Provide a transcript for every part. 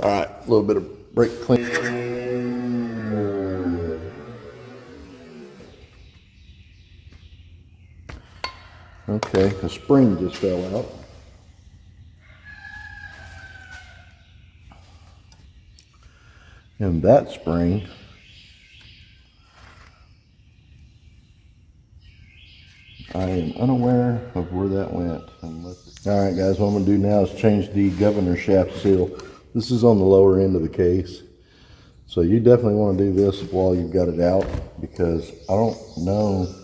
All right, a little bit of brake clean. Okay, the spring just fell out. And that spring I am unaware of where that went. All right, guys, what I'm going to do now is change the governor shaft seal. This is on the lower end of the case. So you definitely want to do this while you've got it out, because I don't know.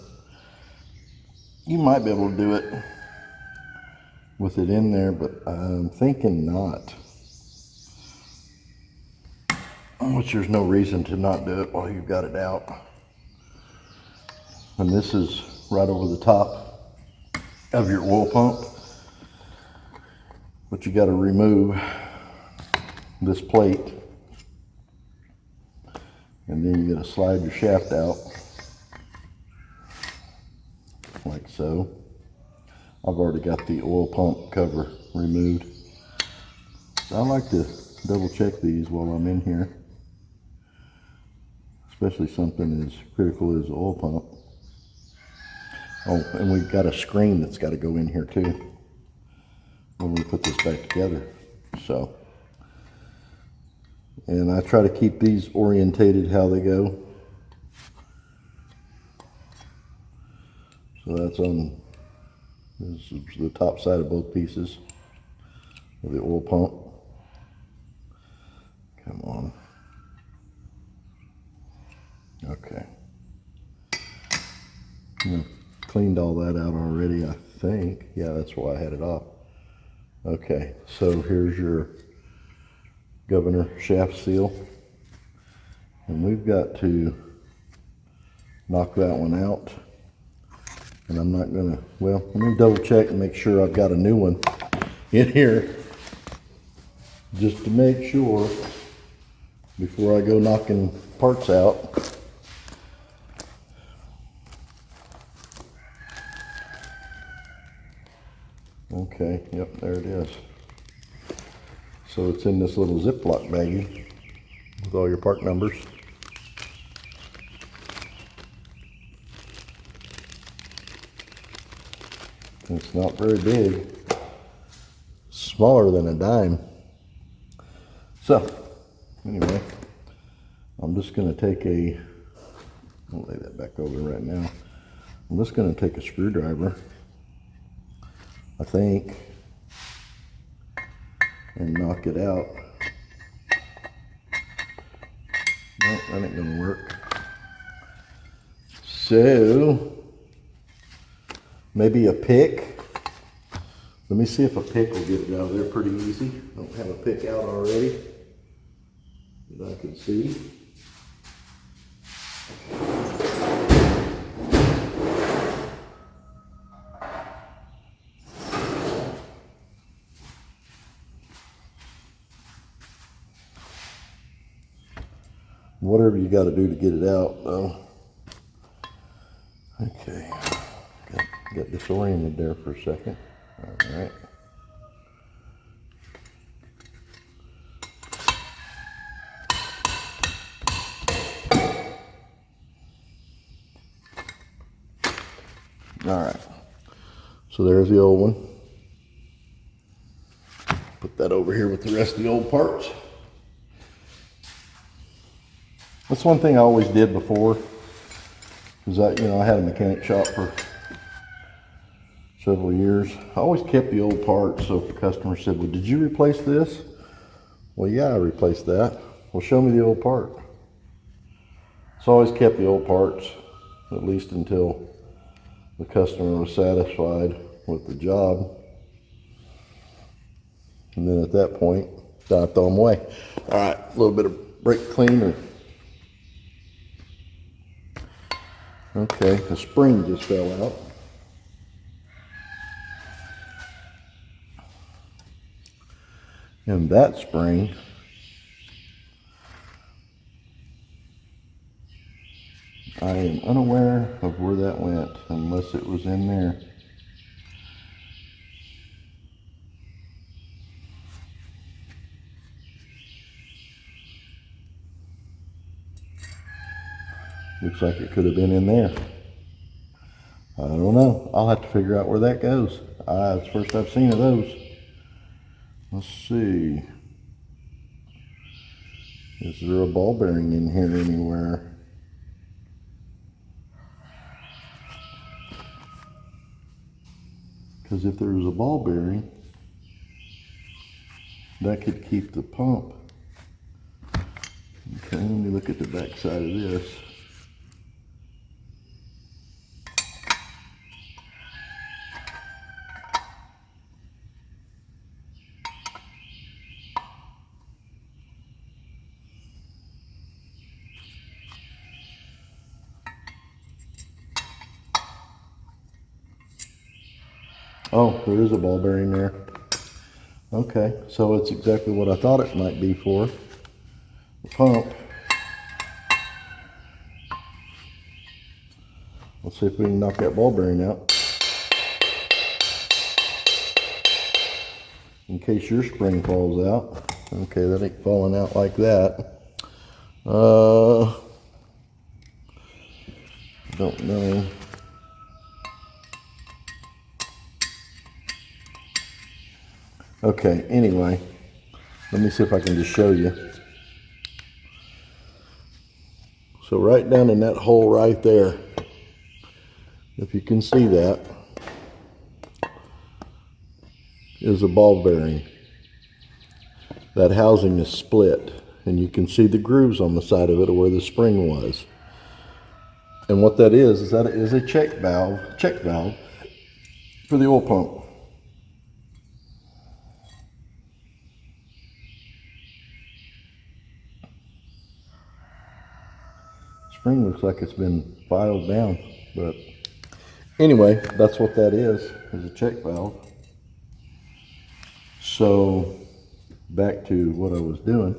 You might be able to do it with it in there, but I'm thinking not. Which there's no reason to not do it while you've got it out. And this is right over the top of your oil pump. But you got to remove this plate, and then you got to slide your shaft out like so. I've already got the oil pump cover removed. So I like to double check these while I'm in here, especially something as critical as the oil pump. Oh, and we've got a screen that's got to go in here too when we put this back together. So, and I try to keep these orientated how they go. So that's on, this is the top side of both pieces of the oil pump. Come on. Okay. Cleaned all that out already, I think. Yeah, that's why I had it off. Okay, so here's your governor shaft seal. And we've got to knock that one out. And I'm not gonna, well, let me double check and make sure I've got a new one in here, just to make sure before I go knocking parts out. Okay, yep, there it is. So it's in this little Ziploc baggie with all your part numbers. It's not very big, smaller than a dime. So anyway, I'm just going to take a, I'll lay that back over right now. I'm just going to take a screwdriver, I think, and knock it out. Nope, that ain't going to work. So maybe a pick. Let me see if a pick will get it out of there pretty easy. Don't have a pick out already that I can see. Whatever you got to do to get it out, though. Okay, got disoriented there for a second. All right. All right, so there's the old one. Put that over here with the rest of the old parts. That's one thing I always did before, is that, you know, I had a mechanic shop for several years. I always kept the old parts, so if the customer said, well, did you replace this? Well, yeah, I replaced that. Well, show me the old part. So I always kept the old parts, at least until the customer was satisfied with the job. And then at that point, I throw them away. All right, a little bit of brake cleaner. Okay, the spring just fell out. And that spring I am unaware of where that went, unless it was in there. Looks like it could have been in there. I don't know. I'll have to figure out where that goes. It's the first I've seen of those. Let's see. Is there a ball bearing in here anywhere? Because if there was a ball bearing, that could keep the pump. Okay, let me look at the back side of this. Oh, there is a ball bearing there. Okay, so it's exactly what I thought it might be for. The pump. Let's see if we can knock that ball bearing out. In case your spring falls out. Okay, that ain't falling out like that. Don't know. Okay, anyway, let me see if I can just show you. So right down in that hole right there, if you can see that, is a ball bearing. That housing is split, and you can see the grooves on the side of it where the spring was. And what that is that it is a check valve for the oil pump. Spring looks like it's been filed down, but anyway, that's what that is a check valve. So back to what I was doing,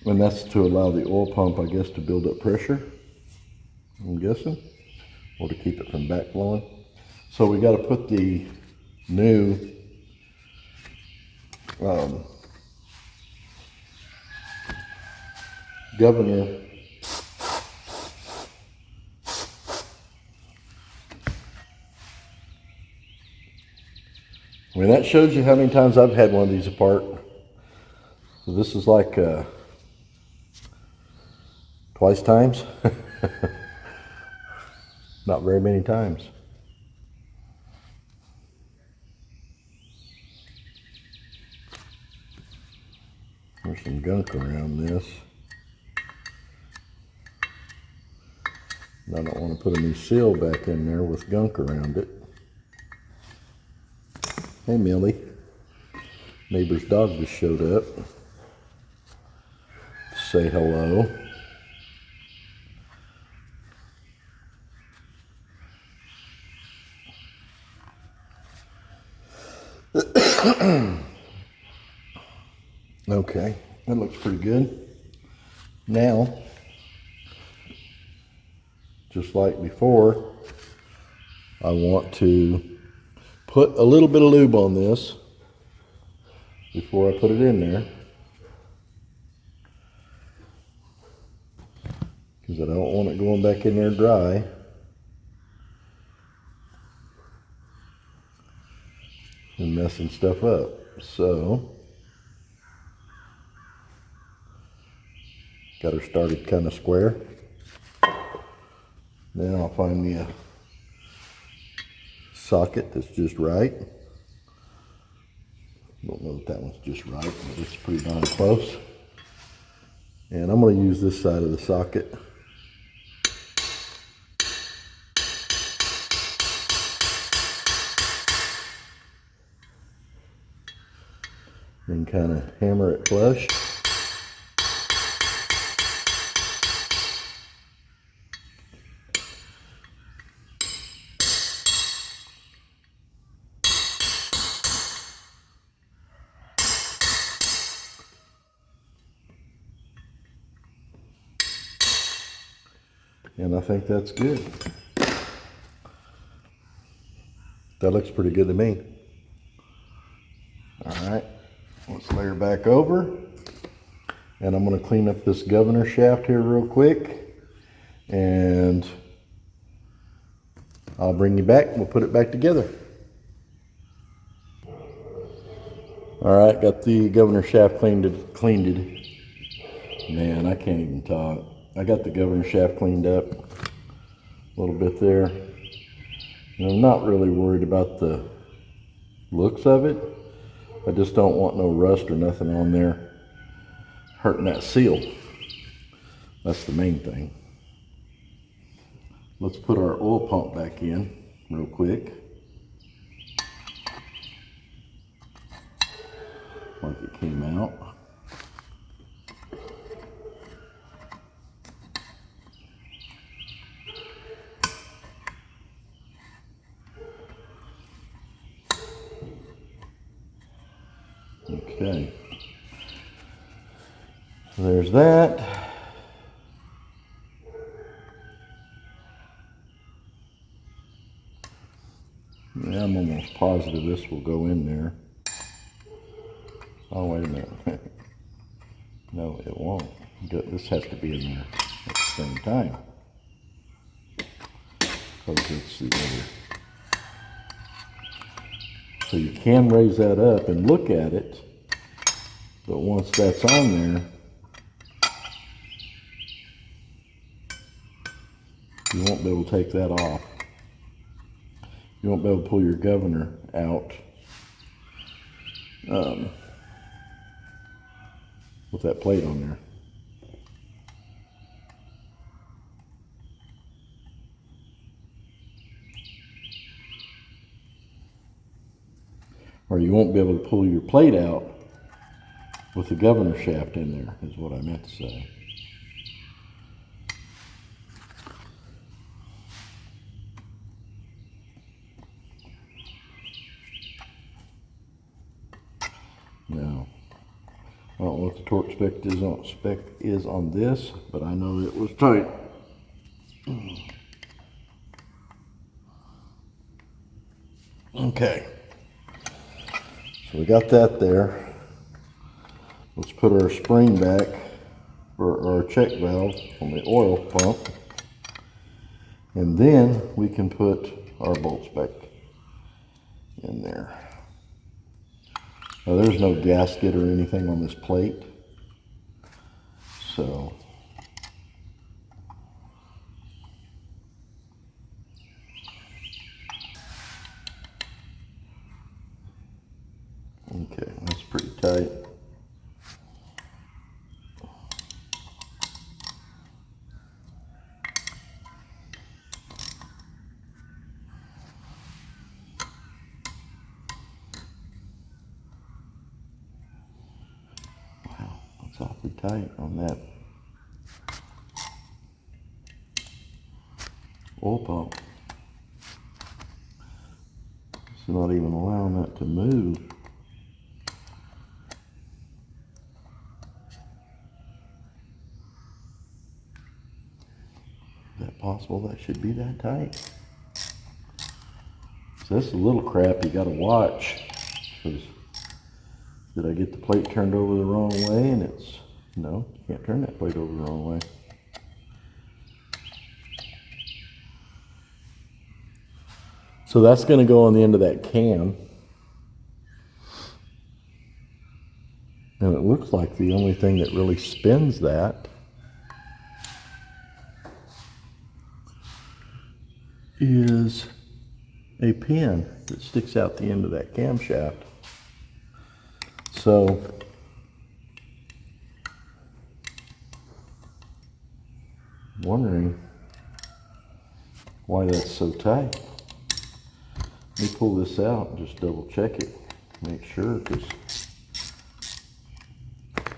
and that's to allow the oil pump, I guess, to build up pressure, I'm guessing, or to keep it from backflowing. So we got to put the new governor I mean, that shows you how many times I've had one of these apart. So this is like twice times. Not very many times. There's some gunk around this. And I don't want to put a new seal back in there with gunk around it. Hey, Millie. Neighbor's dog just showed up. Say hello. Okay, that looks pretty good. Now, just like before, I want to put a little bit of lube on this before I put it in there, because I don't want it going back in there dry. And messing stuff up. So got her started kind of square. Now I'll find me a socket that's just right. Don't know if that one's just right, but it's pretty darn close. And I'm going to use this side of the socket. And kind of hammer it flush. And I think that's good. That looks pretty good to me. All right, let's lay her back over. And I'm going to clean up this governor shaft here real quick, and I'll bring you back and we'll put it back together. Alright, got the governor shaft cleaned it. Man, I can't even talk. I got the governor shaft cleaned up a little bit there. And I'm not really worried about the looks of it. I just don't want no rust or nothing on there hurting that seal. That's the main thing. Let's put our oil pump back in real quick, like it came out. Okay, so there's that. Yeah, I'm almost positive this will go in there. Oh, wait a minute. No, it won't. This has to be in there at the same time, because it's the other. So you can raise that up and look at it, but once that's on there, you won't be able to take that off. You won't be able to pull your governor out with that plate on there. Or you won't be able to pull your plate out with the governor shaft in there, is what I meant to say. Now, I don't know what the torque spec is on this, but I know it was tight. Okay, so we got that there. Let's put our spring back, or our check valve on the oil pump, and then we can put our bolts back in there. Now, there's no gasket or anything on this plate, so okay, that's pretty tight. Wow, that's awfully tight on that oil pump. It's not even allowing that to move. Is that possible? That should be that tight. So that's a little crap you gotta watch, because did I get the plate turned over the wrong way? And it's, no, you can't turn that plate over the wrong way. So that's going to go on the end of that cam. And it looks like the only thing that really spins that is a pin that sticks out the end of that camshaft. So wondering why that's so tight. Let me pull this out and just double check it, make sure, because if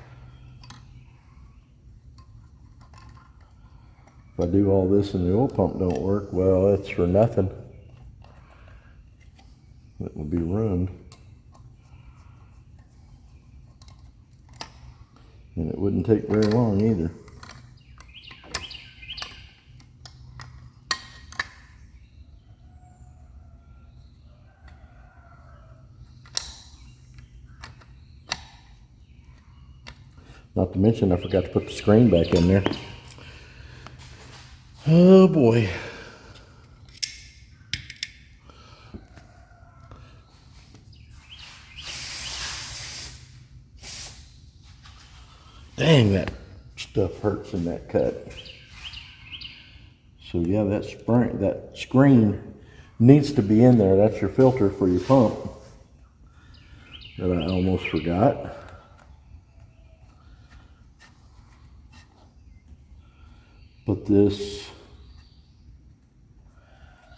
I do all this and the oil pump don't work, well, it's for nothing. It will be ruined. And it wouldn't take very long either. Not to mention I forgot to put the screen back in there. Oh boy. Dang, that stuff hurts in that cut. So yeah, that screen needs to be in there. That's your filter for your pump that I almost forgot. But this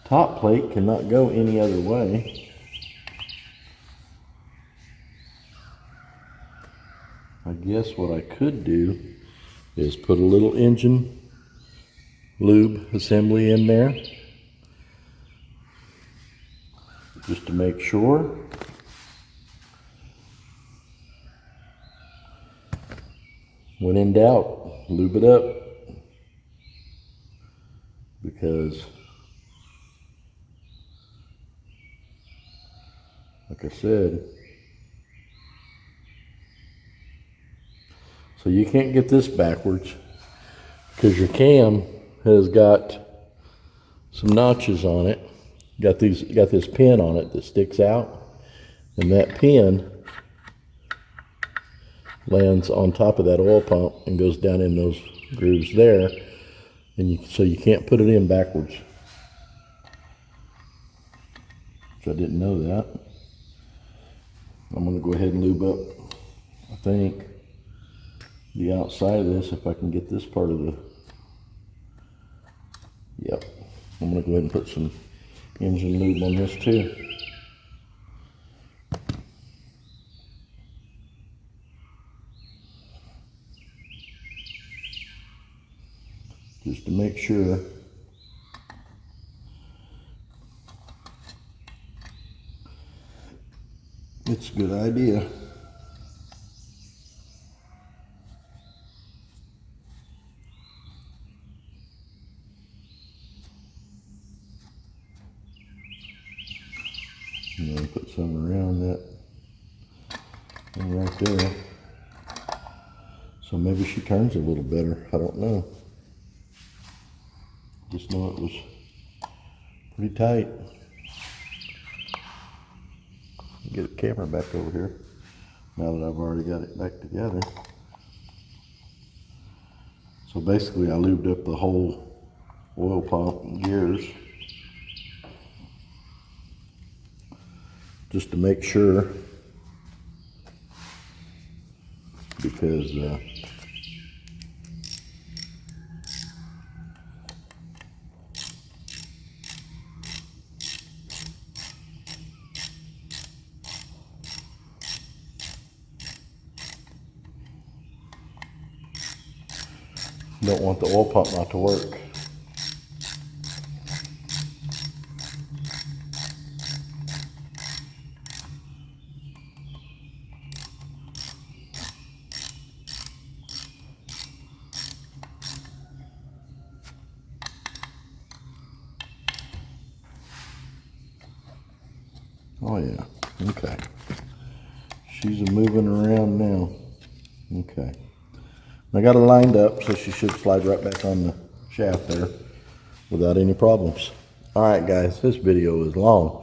top plate cannot go any other way. I guess what I could do is put a little engine lube assembly in there just to make sure. When in doubt, lube it up, because like I said, so you can't get this backwards because your cam has got some notches on it. Got this pin on it that sticks out, and that pin lands on top of that oil pump and goes down in those grooves there, and so you can't put it in backwards. So I didn't know that. I'm going to go ahead and lube up, I think, the outside of this, if I can get this part of the, yep. I'm going to go ahead and put some engine lube on this too. Just to make sure. It's a good idea. I'm going to put some around that thing right there. So maybe she turns a little better. I don't know. Just know it was pretty tight. Get the camera back over here now that I've already got it back together. So basically I lubed up the whole oil pump and gears just to make sure, because don't want the oil pump not to work. Oh yeah, okay. She's moving around now. Okay. I got her lined up, so she should slide right back on the shaft there without any problems. All right, guys, this video is long.